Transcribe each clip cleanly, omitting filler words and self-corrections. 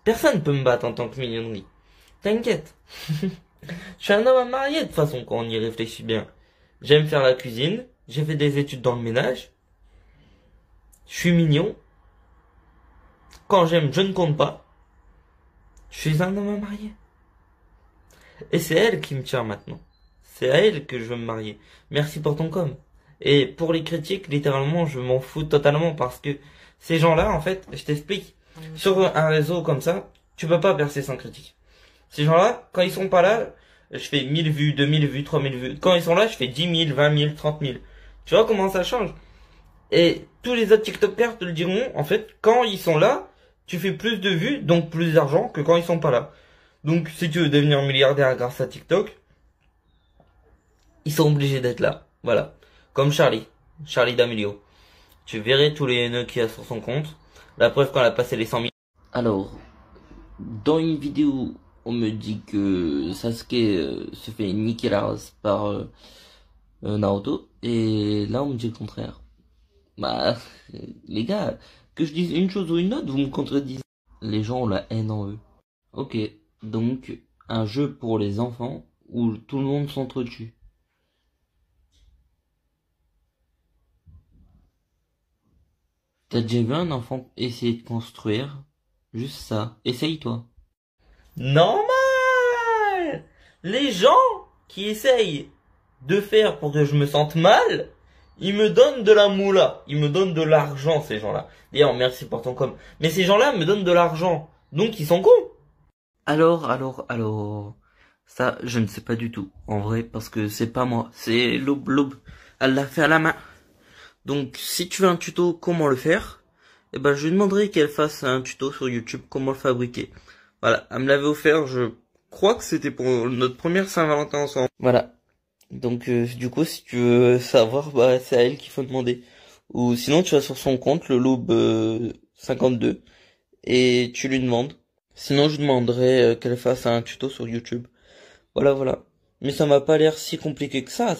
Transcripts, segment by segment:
Personne peut me battre en tant que mignonnerie. T'inquiète. Je suis un homme à marier de toute façon quand on y réfléchit bien. J'aime faire la cuisine, j'ai fait des études dans le ménage. Je suis mignon. Quand j'aime, je ne compte pas. Je suis un homme à marier. Et c'est elle qui me tient maintenant. C'est à elle que je veux me marier. Merci pour ton com. Et pour les critiques, littéralement, je m'en fous totalement parce que ces gens-là, en fait, je t'explique. Sur un réseau comme ça, tu peux pas percer sans critique. Ces gens-là, quand ils sont pas là, je fais 1000 vues, 2000 vues, 3000 vues. Quand ils sont là, je fais 10 000, 20 000, 30 000. Tu vois comment ça change? Et tous les autres TikTokers te le diront, en fait, quand ils sont là, tu fais plus de vues, donc plus d'argent que quand ils sont pas là. Donc, si tu veux devenir milliardaire grâce à TikTok, ils sont obligés d'être là. Voilà. Comme Charlie D'Amelio. Tu verrais tous les nœuds qu'il y a sur son compte. La preuve quand elle a passé les 100 000. Alors, dans une vidéo, on me dit que Sasuke se fait niquer la race par Naruto. Et là, on me dit le contraire. Bah, les gars, que je dise une chose ou une autre, vous me contredisez. Les gens ont la haine en eux. Ok, donc, un jeu pour les enfants où tout le monde s'entretue. T'as déjà vu un enfant essayer de construire? Juste ça. Essaye-toi. Normal! Les gens qui essayent de faire pour que je me sente mal, ils me donnent de la moula. Ils me donnent de l'argent, ces gens-là. D'ailleurs, merci pour ton com. Mais ces gens-là me donnent de l'argent. Donc, ils sont cons. Alors. Ça, je ne sais pas du tout. En vrai, parce que c'est pas moi. C'est Lob. Elle l'a fait à la main. Donc, si tu veux un tuto comment le faire, eh ben, je lui demanderai qu'elle fasse un tuto sur YouTube comment le fabriquer. Voilà. Elle me l'avait offert, je crois que c'était pour notre première Saint-Valentin ensemble. Voilà. Donc, du coup, si tu veux savoir, bah, c'est à elle qu'il faut demander. Ou sinon, tu vas sur son compte, le Lob 52, et tu lui demandes. Sinon, je demanderai qu'elle fasse un tuto sur YouTube. Voilà. Mais ça m'a pas l'air si compliqué que ça.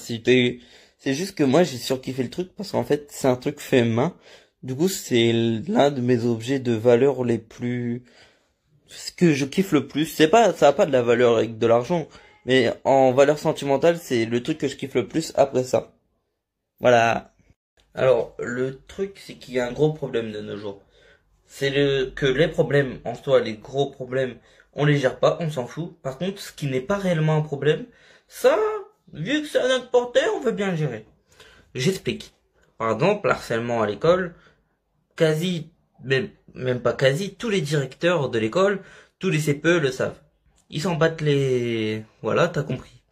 C'est juste que moi, j'ai surkiffé le truc parce qu'en fait, c'est un truc fait main. Du coup, c'est l'un de mes objets de valeur les plus... Ce que je kiffe le plus. Ça a pas de la valeur avec de l'argent. Mais en valeur sentimentale, c'est le truc que je kiffe le plus après ça. Voilà. Alors, le truc, c'est qu'il y a un gros problème de nos jours. C'est que les problèmes, en soi, les gros problèmes, on les gère pas, on s'en fout. Par contre, ce qui n'est pas réellement un problème, ça, vu que c'est à notre portée, on veut bien le gérer. J'explique. Par exemple, harcèlement à l'école, même pas quasi, tous les directeurs de l'école, tous les CPE le savent. Ils s'en battent les... Voilà, t'as compris.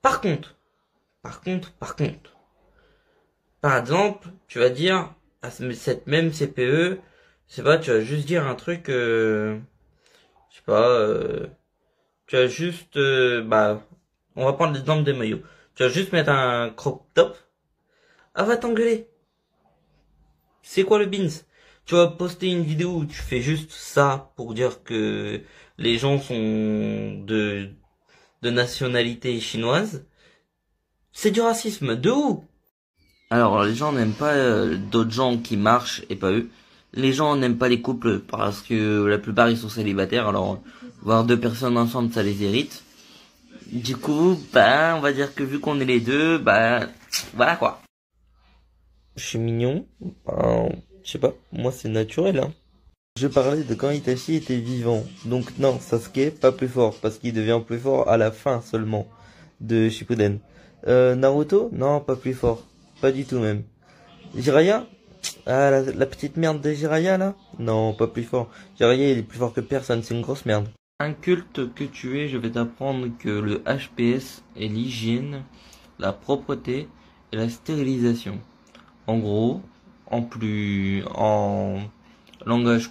Par contre, par exemple, tu vas dire à cette même CPE, je sais pas, tu vas juste dire un truc, je sais pas, tu vas juste, on va prendre l'exemple des maillots. Tu vas juste mettre un crop top. Ah, va t'engueuler. C'est quoi le beans? Tu vas poster une vidéo où tu fais juste ça pour dire que les gens sont de nationalité chinoise. C'est du racisme. De où? Alors, les gens n'aiment pas d'autres gens qui marchent et pas eux. Les gens n'aiment pas les couples parce que la plupart ils sont célibataires. Alors, voir deux personnes ensemble, ça les irrite. Du coup, on va dire que vu qu'on est les deux, voilà quoi. Je suis mignon. Je sais pas, moi c'est naturel, hein. Je parlais de quand Itachi était vivant. Donc non, Sasuke, pas plus fort, parce qu'il devient plus fort à la fin seulement de Shippuden. Naruto, non, pas plus fort. Pas du tout même. Jiraiya, ah, la petite merde de Jiraiya là, non, pas plus fort. Jiraiya il est plus fort que personne, c'est une grosse merde. Un culte que tu es, je vais t'apprendre que le HPS est l'hygiène, la propreté et la stérilisation. En gros, en langage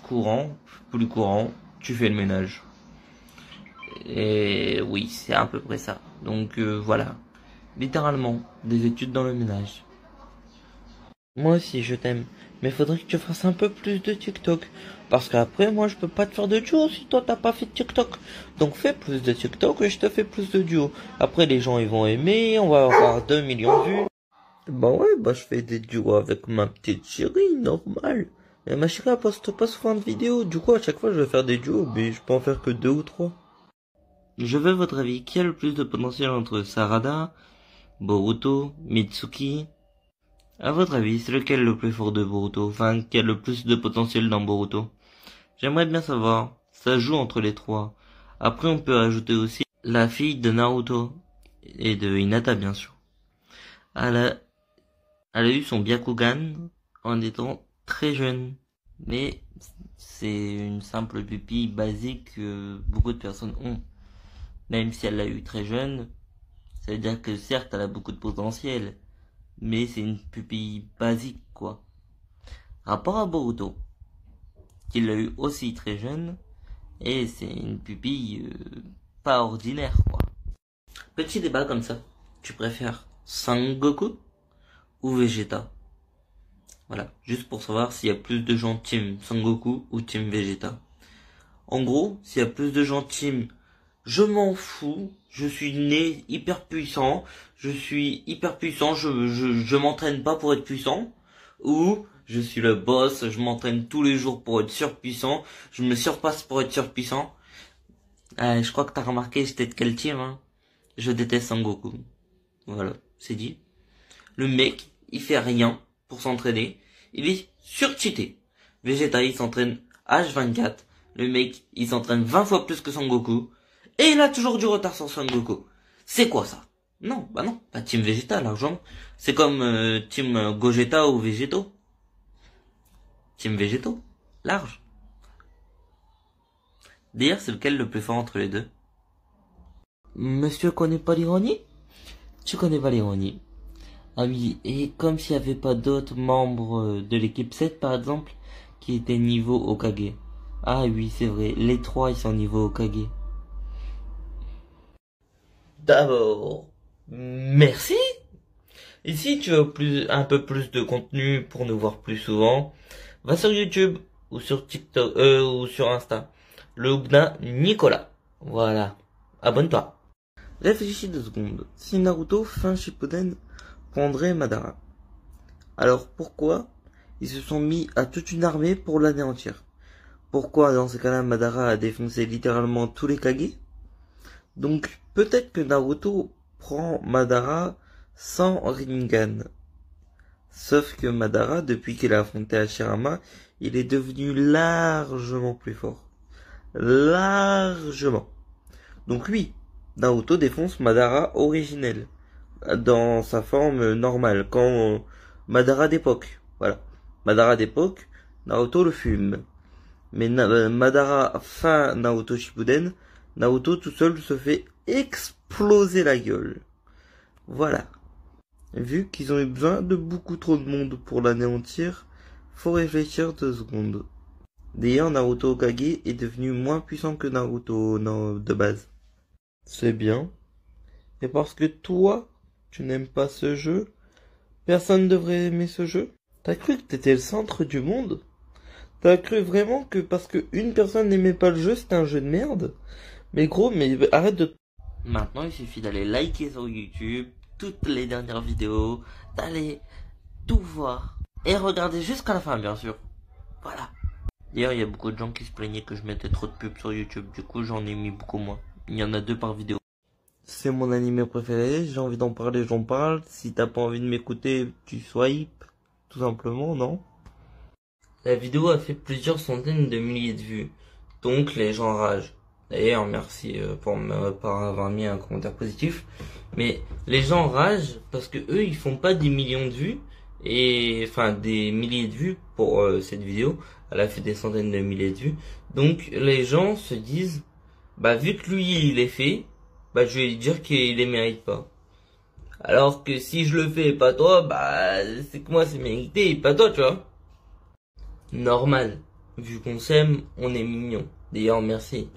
plus courant, tu fais le ménage. Et oui, c'est à peu près ça. Donc voilà, littéralement, des études dans le ménage. Moi aussi, je t'aime. Mais faudrait que tu fasses un peu plus de TikTok. Parce qu'après, moi, je peux pas te faire de duo si toi, t'as pas fait de TikTok. Donc, fais plus de TikTok et je te fais plus de duo. Après, les gens, ils vont aimer. On va avoir 2 millions de vues. Bah ouais, je fais des duos avec ma petite chérie, normal. Et ma chérie, elle poste pas souvent de vidéos. Du coup, à chaque fois, je vais faire des duos, mais je peux en faire que 2 ou 3. Je veux votre avis. Qui a le plus de potentiel entre Sarada, Boruto, Mitsuki? À votre avis, c'est lequel le plus fort de Boruto? Enfin, qui a le plus de potentiel dans Boruto? J'aimerais bien savoir. Ça joue entre les trois. Après, on peut ajouter aussi la fille de Naruto. Et de Hinata, bien sûr. Elle a, elle a eu son Byakugan en étant très jeune. Mais c'est une simple pupille basique que beaucoup de personnes ont. Même si elle l'a eu très jeune, ça veut dire que certes, elle a beaucoup de potentiel. Mais c'est une pupille basique, quoi. Rapport à Boruto, qu'il l'a eu aussi très jeune, et c'est une pupille pas ordinaire, quoi. Petit débat comme ça. Tu préfères Sangoku ou Vegeta? Voilà, juste pour savoir s'il y a plus de gens team Sangoku ou team Vegeta. En gros, s'il y a plus de gens team je m'en fous, je suis né hyper puissant, je m'entraîne pas pour être puissant, ou je suis le boss, je m'entraîne tous les jours pour être surpuissant, je me surpasse pour être surpuissant. Je crois que t'as remarqué, j'étais de quel team, hein? Je déteste Sangoku. Voilà, c'est dit. Le mec, il fait rien pour s'entraîner, il est surcheaté. Vegeta, il s'entraîne H24, le mec, il s'entraîne 20 fois plus que Sangoku, et il a toujours du retard sur Son Goku. C'est quoi ça? Non, bah non, pas Team Vegeta, largement. C'est comme Team Gogeta ou Végéto. Team Végéto, large. D'ailleurs, c'est lequel le plus fort entre les deux? Monsieur connaît pas l'ironie? Tu connais pas l'ironie. Ah oui, et comme s'il n'y avait pas d'autres membres de l'équipe 7, par exemple, qui étaient niveau Hokage. Ah oui, c'est vrai, les trois, ils sont niveau Hokage. D'abord, merci. Et si tu veux un peu plus de contenu pour nous voir plus souvent, va sur YouTube ou sur TikTok ou sur Insta. Le Hougna Nicolas. Voilà. Abonne-toi. Réfléchis 2 secondes. Si Naruto fin Shippuden prendrait Madara, alors pourquoi ils se sont mis à toute une armée pour l'anéantir? Pourquoi dans ce cas-là Madara a défoncé littéralement tous les Kage? Donc peut-être que Naruto prend Madara sans Rinnegan. Sauf que Madara, depuis qu'il a affronté Hashirama, il est devenu largement plus fort. Largement. Donc oui, Naruto défonce Madara originel. Dans sa forme normale, quand Madara d'époque. Voilà. Madara d'époque, Naruto le fume. Mais Madara fin Naruto Shippuden, Naruto tout seul se fait exploser la gueule. Voilà. Vu qu'ils ont eu besoin de beaucoup trop de monde pour l'anéantir, faut réfléchir 2 secondes. D'ailleurs, Naruto Hokage est devenu moins puissant que Naruto de base. C'est bien. Et parce que toi, tu n'aimes pas ce jeu, personne ne devrait aimer ce jeu? T'as cru que t'étais le centre du monde? T'as cru vraiment que parce que une personne n'aimait pas le jeu, c'était un jeu de merde? Mais gros, mais arrête de... Maintenant, il suffit d'aller liker sur YouTube toutes les dernières vidéos, d'aller tout voir et regarder jusqu'à la fin, bien sûr. Voilà. D'ailleurs, il y a beaucoup de gens qui se plaignaient que je mettais trop de pubs sur YouTube. Du coup, j'en ai mis beaucoup moins. Il y en a 2 par vidéo. C'est mon animé préféré. J'ai envie d'en parler, j'en parle. Si t'as pas envie de m'écouter, tu swipe. Tout simplement, non? La vidéo a fait plusieurs centaines de milliers de vues. Donc, les gens ragent. D'ailleurs, merci pour avoir mis un commentaire positif. Mais les gens ragent parce que eux, ils font pas des millions de vues. Et enfin, des milliers de vues pour cette vidéo. Elle a fait des centaines de milliers de vues. Donc, les gens se disent, bah, vu que lui, il est fait, bah, je vais lui dire qu'il les mérite pas. Alors que si je le fais et pas toi, bah, c'est que moi, c'est mérité et pas toi, tu vois. Normal. Vu qu'on s'aime, on est mignon. D'ailleurs, merci.